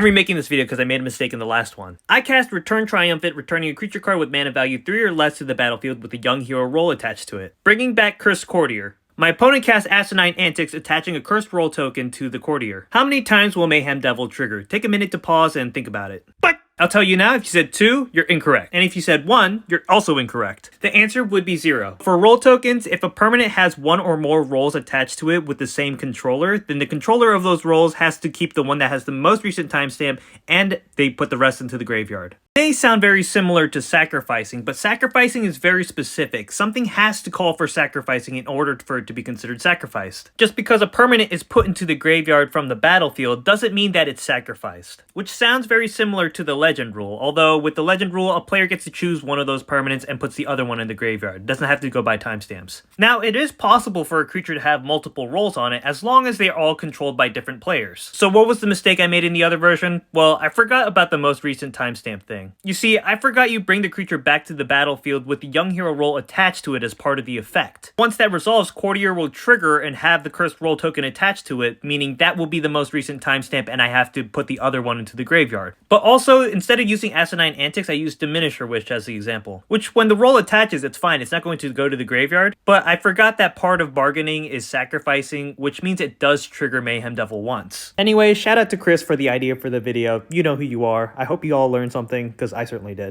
I'm remaking this video because I made a mistake in the last one. I cast Return Triumphant, returning a creature card with mana value 3 or less to the battlefield with a young hero role attached to it, bringing back Cursed Courtier. My opponent cast Asinine Antics, attaching a Cursed Role token to the Courtier. How many times will Mayhem Devil trigger? Take a minute to pause and think about it. But I'll tell you now, if you said 2, you're incorrect. And if you said 1, you're also incorrect. The answer would be 0. For role tokens, if a permanent has 1 or more roles attached to it with the same controller, then the controller of those roles has to keep the one that has the most recent timestamp, and they put the rest into the graveyard. They sound very similar to sacrificing, but sacrificing is very specific. Something has to call for sacrificing in order for it to be considered sacrificed. Just because a permanent is put into the graveyard from the battlefield doesn't mean that it's sacrificed, which sounds very similar to the legend rule, although with the legend rule, a player gets to choose one of those permanents and puts the other one in the graveyard. It doesn't have to go by timestamps. Now, it is possible for a creature to have multiple roles on it as long as they are all controlled by different players. So what was the mistake I made in the other version? Well, I forgot about the most recent timestamp thing. You see, I forgot you bring the creature back to the battlefield with the young hero role attached to it as part of the effect. Once that resolves, Courtier will trigger and have the Cursed Role token attached to it, meaning that will be the most recent timestamp and I have to put the other one into the graveyard. But also, instead of using Asinine Antics, I used Diminisher Wish as the example, which when the role attaches, it's fine, it's not going to go to the graveyard, but I forgot that part of bargaining is sacrificing, which means it does trigger Mayhem Devil once. Anyway, shout out to Chris for the idea for the video. You know who you are. I hope you all learned something, because I certainly did.